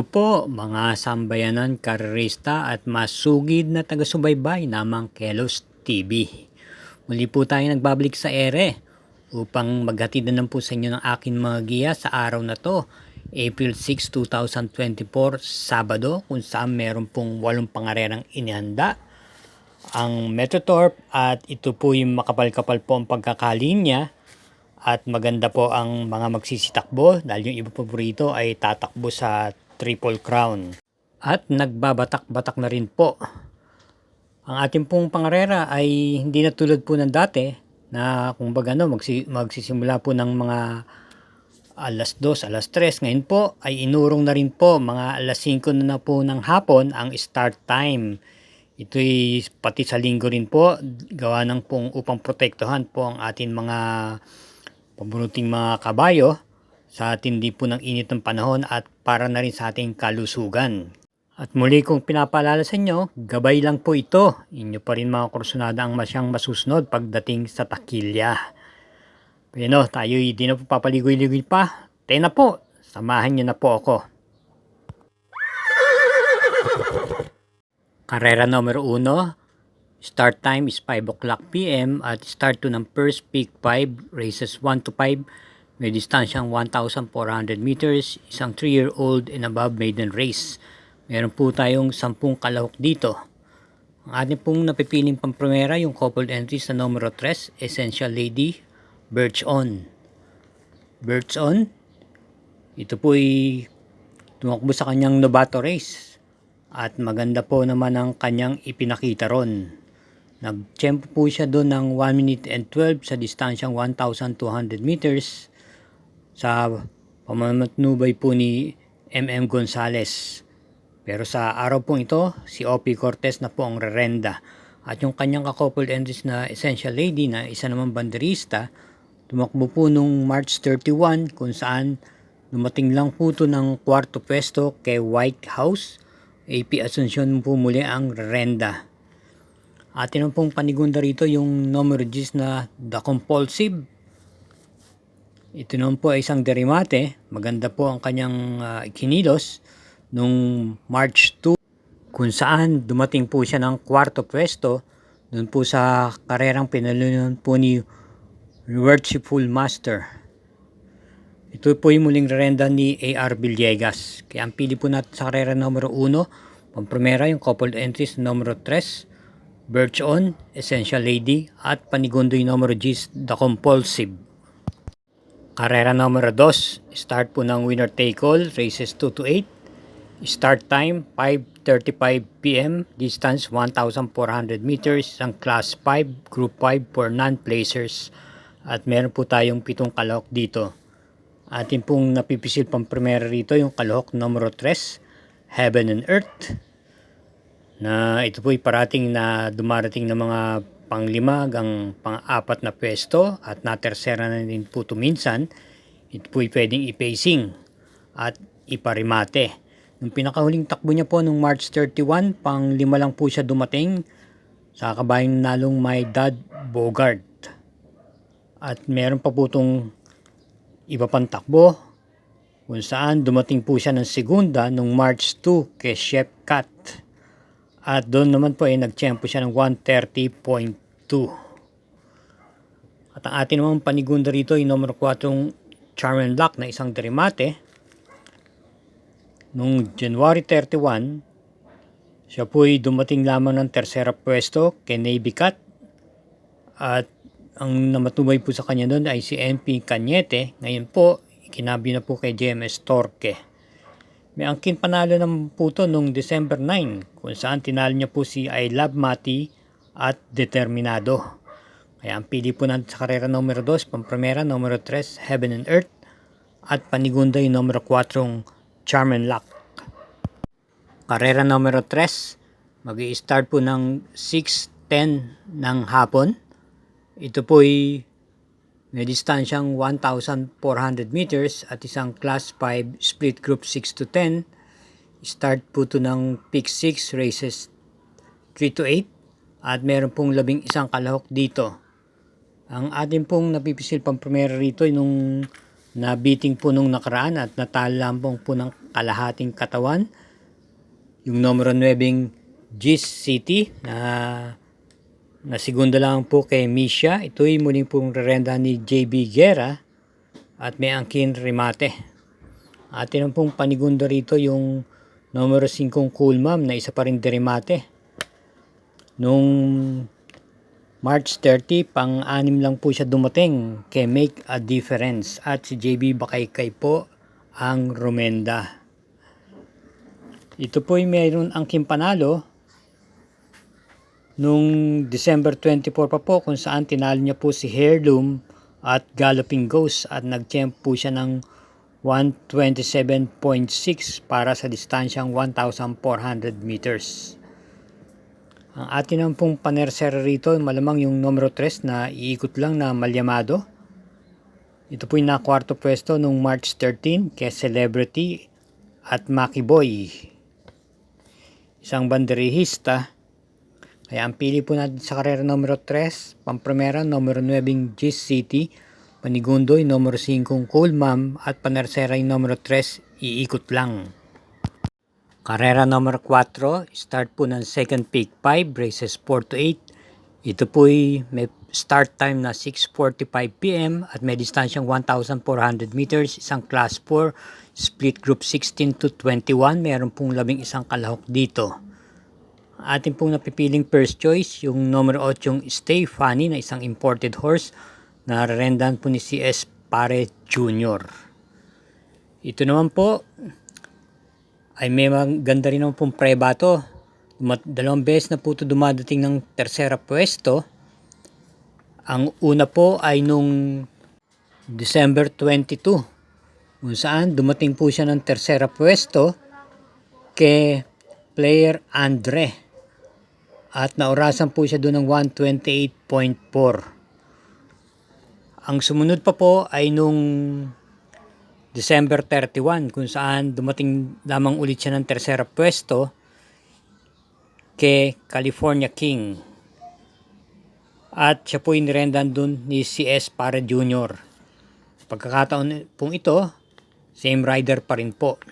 Hello po mga sambayanan, karerista at masugid na taga-subaybay namang Kelos TV. Muli po tayo nagbabalik sa ere upang maghatid na po sa inyo ng aking mga giya sa araw na to, April 6, 2024, Sabado, kung saan meron pong 8 pangarerang inihanda ang Metrotorp at ito po yung makapal-kapal po ang pagkakalinya. At maganda po ang mga magsisitakbo dahil yung iba paborito ay tatakbo sa Triple Crown. At nagbabatak-batak na rin po. Ang ating pong pangarera ay hindi na tulad po ng dati na kumbaga magsisimula po ng mga alas 2, alas 3. Ngayon po ay inurong na rin po mga alas 5 na po ng hapon ang start time. Ito'y pati sa linggo rin po gawa ng pong upang protektuhan po ang ating mga pabunuting mga kabayo sa tindi po ng init ng panahon at para na rin sa ating kalusugan. At muli kong pinapaalala sa inyo, gabay lang po ito. Inyo pa rin mga kursunada ang masyang masusunod pagdating sa takilya. Pero tayo hindi na po papaligoy-ligoy pa. Tayo na po, samahan nyo na po ako. Karera numero 1. Start time is 5 o'clock p.m. at start to ng first peak 5, races 1 to 5, may distansyang 1,400 meters, isang 3-year-old and above maiden race. Meron po tayong 10 kalahok dito. Ang ating pong napipiling pampremera yung coupled entries na numero 3, Essential Lady, Birch On. Birch On, ito po ay tumakbo sa kanyang novato race at maganda po naman ang kanyang ipinakita ron. Nag-tempo po siya doon ng 1 minute and 12 sa distansyang 1,200 meters sa pamamatnubay po ni MM Gonzales. Pero sa araw pong ito, si Opie Cortez na po ang rerenda. At yung kanyang ka-coupled entries na Essential Lady na isa naman banderista, tumakbo po nung March 31 kung saan dumating lang po ito ng kwarto pwesto kay White House. AP Asuncion po muli ang rerenda. Atin naman pong panigunda rito yung numero 10 na The Compulsive. Ito naman po ay isang derimate. Maganda po ang kanyang ikinilos nung March 2 kung saan dumating po siya ng kwarto pwesto doon po sa karerang pinalunan po ni Worshipful Master. Ito po yung muling rerenda ni AR Villegas. Kaya ang pili po natin sa karera numero 1, pampremera yung coupled entries numero 3, Birch On, Essential Lady at panigundoy numero 10, The Compulsive. Karera numero 2, start po ng winner take all, races 2 to 8. Start time 5:35 p.m. Distance 1,400 meters, ang class 5, group 5 for non-placers. At meron po tayong 7 kalahok dito. Atin pong napipisil pang primera rito yung kalahok numero 3, Heaven and Earth. Na ito po'y parating na dumarating na mga pang-5 hanggang pang-4 na pwesto at na-tersera na din po ito minsan. Ito po'y pwedeng i-pacing at iparimate. Nung pinakahuling takbo niya po nung March 31, pang-5 lang po siya dumating sa kabayang nalong My Dad Bogart. At meron pa po itong iba pang takbo kung saan dumating po siya ng segunda nung March 2 kay Chef Cat. At doon naman po ay nagtiyempo siya ng 1:30.2. At ang atin naman panigunda rito ay numero 4, Charm and Luck na isang derimate. Nung January 31, siya po ay dumating lamang ng tersera pwesto kay Navy Cat. At ang namatubay po sa kanya doon ay si MP Cañete. Ngayon po, ikinabi na po kay JMS Torque. May angkin panalo ng puto noong December 9 kung saan tinalo niya po si I Love Mati at Determinado. Kaya ang pili po natin sa karera numero 2, pampremera numero 3, Heaven and Earth at panigunday numero 4, Charm and Luck. Karera numero 3, mag-i-start po ng 6:10 ng hapon. Ito po ay may distansyang 1,400 meters at isang class 5 split group 6 to 10. Start po ito ng peak 6, races 3 to 8 at meron pong 11 kalahok dito. Ang ating pong napipisil pang primera rito ay nung Nabiting po nung nakaraan at natalambong po ng kalahating katawan. Yung numero 9 Gis City na segundo lang po kay Misha. Ito'y muling pong rerenda ni JB Guerra at may angkin remate. Atin ang pong panigundo rito yung numero 5 Cool Ma'am na isa pa rin remate. Nung March 30, pang-anim lang po siya dumating kay Make a Difference at si JB Bakaykay po ang rumenda. Ito po ay mayroon angking panalo nung December 24 pa po kung saan tinalo niya po si Heirloom at Galloping Ghost at nag-champ po siya ng 127.6 para sa distansyang 1,400 meters. Ang atin ang pong panersera rito, malamang yung numero 3 na iikot lang na Malyamado. Ito po yung nakwarto pwesto nung March 13 kay Celebrity at Maki Boy. Isang banderihista. Kaya ang pili po natin sa karera numero 3, pampremera numero 9 Gis City, panigundo yung numero 5 Cool Ma'am at panersera yung numero 3, iikot lang. Karera number 4, start po ng second pick 5, races 4 to 8. Ito po ay may start time na 6:45 PM at may distansyang 1,400 meters, isang class 4, split group 16 to 21. Meron pong 11 kalahok dito. Ating pong napipiling first choice, yung numero 8 yung Stay Funny na isang imported horse na rendan po ni CS Pare Jr. Ito naman po ay may maganda rin naman pong preba to. Dalawang beses na po ito dumadating ng tersera pwesto. Ang una po ay nung December 22 kung saan dumating po siya ng tersera pwesto kay Player Andre at naorasan po siya doon ng 128.4. Ang sumunod pa po ay nung December 31 kung saan dumating lamang ulit siya ng tersera pwesto kay California King. At siya po inirendan dun ni CS Pare Jr. Pagkakataon pong ito, same rider pa rin po.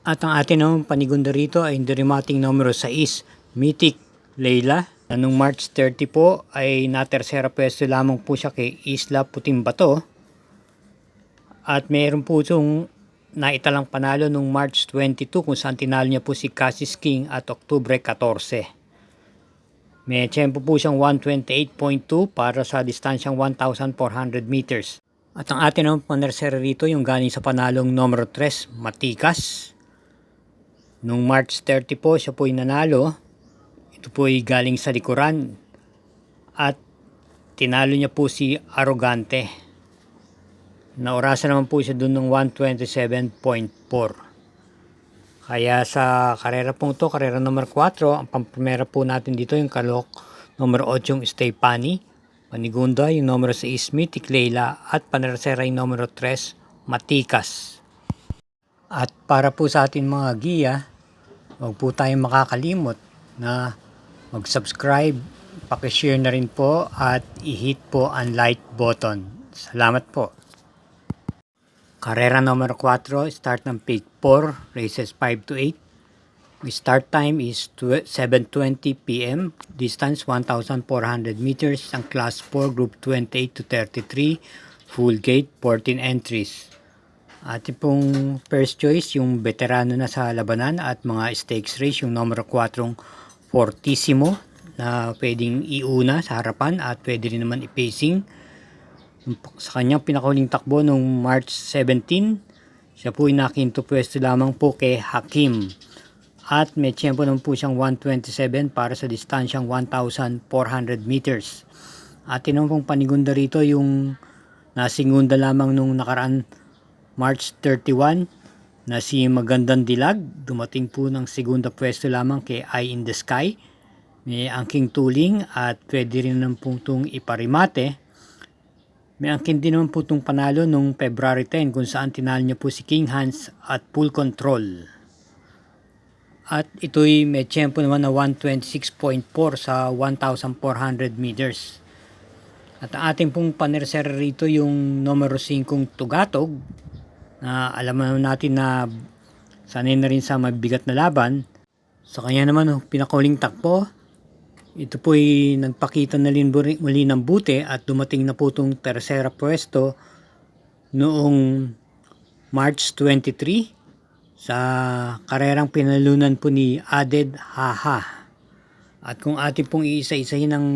At ang atin naman panigundo rito ay derimating numero 6, Mythic Leila. Na nung March 30 po ay natersera pwesto lamang po siya kay Isla Puting Bato. At mayroon po itong naitalang panalo nung March 22 kung saan tinalo niya po si Cassis King at Oktubre 14. May tempo po siyang 128.2 para sa distansyang 1,400 meters. At ang atin naman panersera rito yung galing sa panalong numero 3, Matikas. Nung March 30 po siya po nanalo. Ito po ay galing sa likuran. At tinalo niya po si Arrogante. Naorasan naman po siya doon ng 127.4. Kaya sa karera pong ito, karera number 4, ang pamprimera po natin dito yung kalok numero 8 yung Stay Funny, panigunda yung numero 6 Mythic Leila at panersera yung numero 3 Matikas. At para po sa atin mga giya, huwag po tayong makakalimot na mag-subscribe, pakishare na rin po at i-hit po ang like button. Salamat po. Karera number 4, start ng pick 4, races 5 to 8. My start time is 7:20 PM, distance 1,400 meters, ang class 4, group 28 to 33, full gate, 14 entries. Ating pong first choice, yung veterano na sa labanan at mga stakes race, yung number 4, Fortissimo, na pwedeng iuna sa harapan at pwede rin naman i-pacing. Sa kanyang pinakahuling takbo noong March 17, siya po ay nakinto pwesto lamang po kay Hakim. At may tiyempo naman po siyang 127 para sa distansyang 1,400 meters. At naman pong panigunda rito yung nasingunda lamang nung nakaraan March 31 na si Magandang Dilag. Dumating po ng segunda pwesto lamang kay Eye in the Sky. May angking tuling at pwede rin naman pong itong iparimate. May angkin din naman po itong panalo noong February 10 kung saan tinalo niya po si King Hans at Full Control. At ito'y may tiyempo naman na 126.4 sa 1,400 meters. At ang ating pong panersera rito yung numero 5 Tugatog, na alam natin na sanay na rin sa mabigat na laban. Sa kanya naman pinakauling takbo, ito po'y nagpakita na rin muli ng buti at dumating na po itong tersera pwesto noong March 23 sa karerang pinalunan po ni Aded Haha. At kung atin pong iisa-isahin ng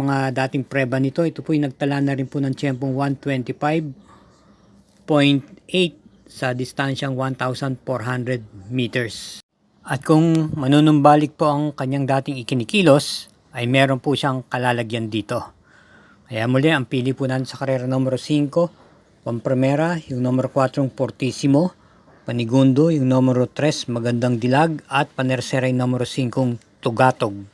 mga dating preba nito, ito po'y nagtala na rin po ng tiyempong 125.8 sa distansyang 1,400 meters. At kung manunumbalik po ang kanyang dating ikinikilos, ay meron po siyang kalalagyan dito. Kaya muli, ang pili po natin sa karera numero 5, Pamprimera, yung numero 4, Fortissimo, Panigundo, yung numero 3, Magandang Dilag, at panersera yung numero 5, Tugatog.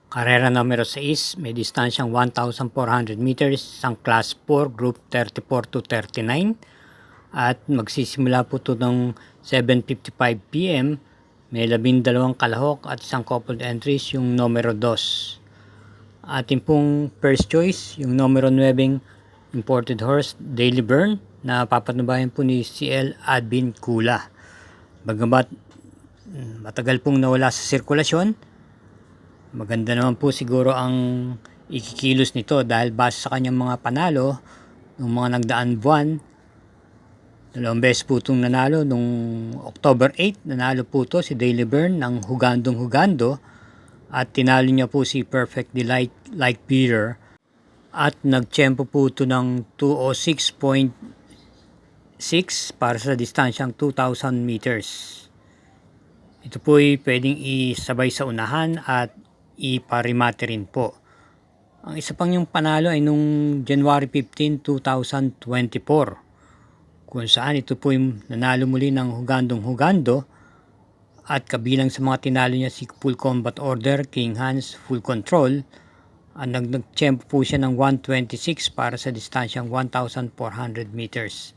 Karera numero 6, may distansyang 1,400 meters, isang class 4, group 34 to 39. At magsisimula po ito ng 7:55 p.m. May 12 kalahok at isang coupled entries, yung numero 2. Ating pong first choice, yung numero 9, imported horse, Daily Burn, na papanubayan po ni CL Advin Kula. Bagamat matagal pong nawala sa sirkulasyon, maganda naman po siguro ang ikikilos nito dahil base sa kanyang mga panalo ng mga nagdaan buwan. Dalawang beses po itong nanalo. Nung October 8, nanalo po ito si Daily Burn ng Hugandong-Hugando at tinalo niya po si Perfect Delight Like Peter at nagtiyempo po ito ng 2:06.6 para sa distansyang 2,000 meters. Ito po ay pwedeng isabay sa unahan at iparimate rin po. Ang isa pang yung panalo ay nung January 15, 2024. Kung saan ito po yung nanalo muli ng Hugandong-Hugando at kabilang sa mga tinalo niya si Full Combat Order, King Hans, Full Control, at nagtiyempo po siya ng 1:26 para sa distansyang 1,400 meters.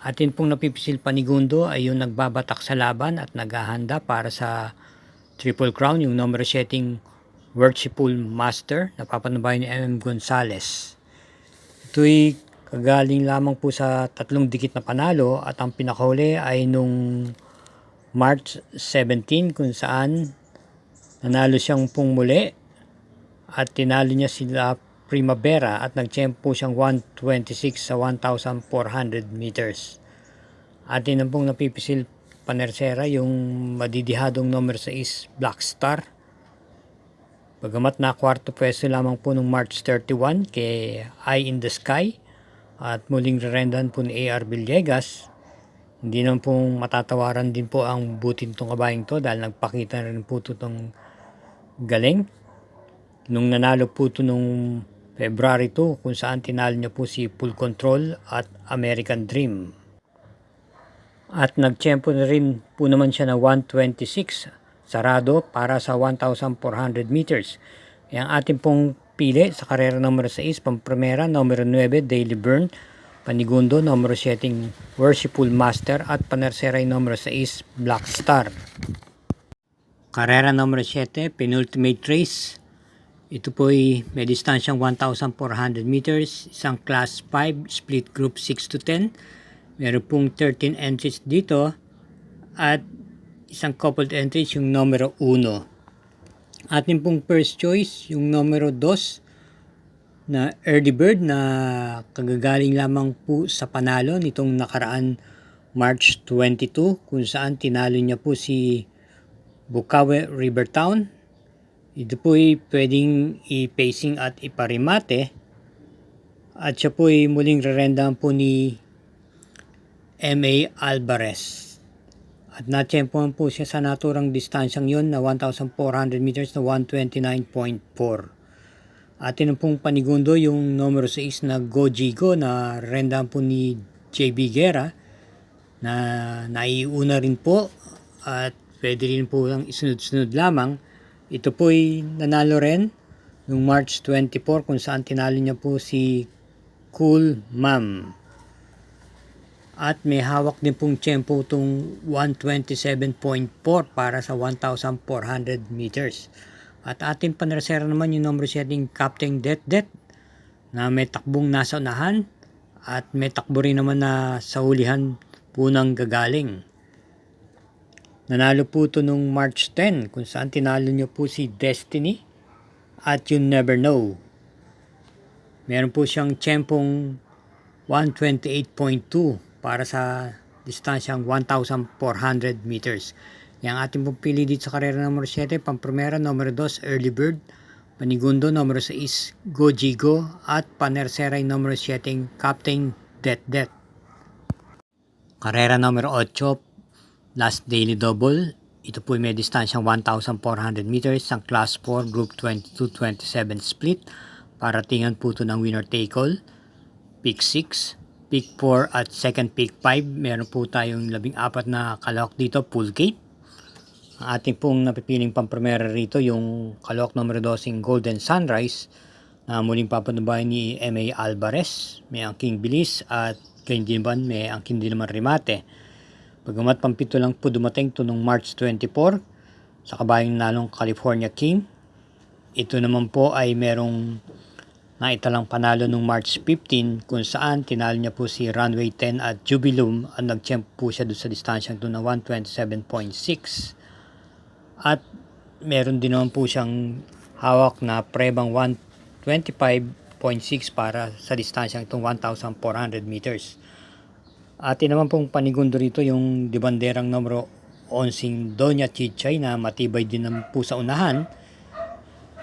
Atin pong napipisil Panigundo ay yung nagbabatak sa laban at naghahanda para sa Triple Crown, yung numero 7 Worshipful Master na papanubayan ni M.M. Gonzales. Ito'y kagaling lamang po sa 3 dikit na panalo at ang pinakahuli ay nung March 17 kung saan nanalo siyang pong muli at tinalo niya sila Primavera at nagtiyempo siyang 1:26 sa 1,400 meters. Atin na pong napipisil panersera yung madidihadong number 6 Black Star. Bagamat na kwarto pwesto lamang po nung March 31 kay Eye in the Sky at muling rerendahan po ni A.R. Villegas, hindi naman pong matatawaran din po ang buti nitong kabayang to dahil nagpakita rin po ito itong galing. Nung nanalo po ito nung February 2 kung saan tinalo niya po si Full Control at American Dream. At nagtiyempo na rin po naman siya na 1:26 sarado para sa 1,400 meters. Kaya ang ating pong pili sa karera numero 6, Pamprimera, numero 9, Daily Burn, Panigundo, numero 7, Worshipful Master, at panersera numero 6, Black Star. Karera numero 7, penultimate race. Ito po ay may distansyang 1,400 meters, isang class 5, split group 6 to 10. Meron pong 13 entries dito at isang coupled entries yung numero 1. Ating pong first choice, yung numero 2 na Early Bird na kagagaling lamang po sa panalo nitong nakaraan March 22 kung saan tinalo niya po si Bukawe Rivertown. Ito po ay pwedeng i-pacing at iparimate at siya po ay muling rerendahan po ni M.A. Alvarez. At natiyempohan po siya sa naturang distansyang yon na 1,400 meters na 1:29.4. Atin pong Panigundo yung numero 6 na Gojigo na rendahan po ni J.B. Guerra na naiuna rin po at pwede rin po lang isunod-sunod lamang. Ito po ay nanalo rin noong March 24 kung saan tinalo niya po si Cool Ma'am. At may hawak din pong tiyempo itong 1:27.4 para sa 1,400 meters. At ating panersera naman yung numero 7 Captain Det na may takbong nasa unahan at may takbo rin naman na sa hulihan po ng gagaling. Nanalo po ito nung March 10 kung saan tinalo niyo po si Destiny at You Never Know. Meron po siyang tiyempong 128.2 para sa distansyang 1,400 meters. Yang ating pong pili dito sa karera numero 7, Pampromera numero 2, Early Bird, Panigundo numero 6, Go Jigo, at Panerseray numero 7, Captain Det. Karera numero 8, Last Daily Double. Ito po may distansyang 1,400 meters, ang Class 4 Group 22-27 split. Paratingan po ito ng winner take all. Pick 6, Pick 4 at second Pick 5. Meron po tayong 14 na kalahok dito, full gate. Ang ating pong napipiling pampremera rito yung kalahok numero 2 Golden Sunrise na muling papanubayan ni M.A. Alvarez. May angking bilis at kayo din ba may angking din naman remate. Pagamat pampito lang po dumating to nung March 24 sa kabayang nalong California King. Ito naman po ay merong naitalang panalo nung March 15 kung saan tinalo niya po si Runway 10 at Jubilum at nag-champ po siya doon sa distansyang doon na 127.6. At meron din naman po siyang hawak na prebang 125.6 para sa distansyang itong 1,400 meters. Atin naman pong panigundo rito yung dibanderang numero 11 Doña Chichay na matibay din naman po sa unahan.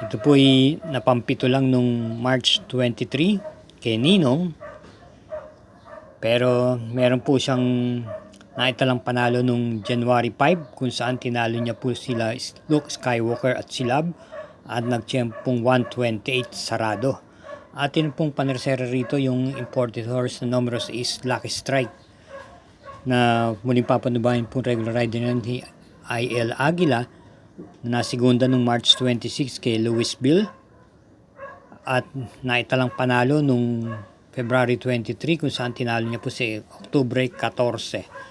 Ito po ay napampito lang nung March 23 kay Ninong. Pero meron po siyang naitalang panalo nung January 5 kung saan tinalo niya po sila Luke Skywalker at Silab at nagtiyempong 128 sarado. Atin pong panersera rito yung imported horse na numero is Lucky Strike na muling papanubayan pong regular rider ni I.L. Aguila na segunda nung March 26 kay Louis Bill at naitalang panalo nung February 23 kung saan tinalo niya po si Oktubre 14.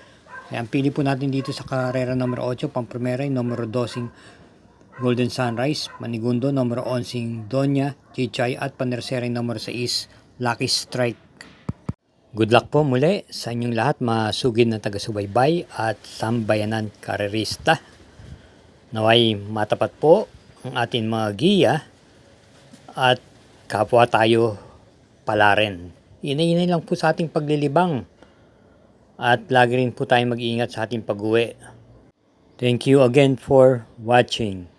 Kaya ang pili po natin dito sa karera numero 8, Pampromera, numero 12 Golden Sunrise, Manigundo, numero 11 Doña Chichay at Panersera, numero 6 Lucky Strike. Good luck po muli sa inyong lahat masugid na taga-subaybay at sambayanan karerista. Naway matapat po ang ating mga giya at kapwa tayo pala rin. Inay lang po sa ating paglilibang. At lagi rin po tayong mag-iingat sa ating pag-uwi. Thank you again for watching.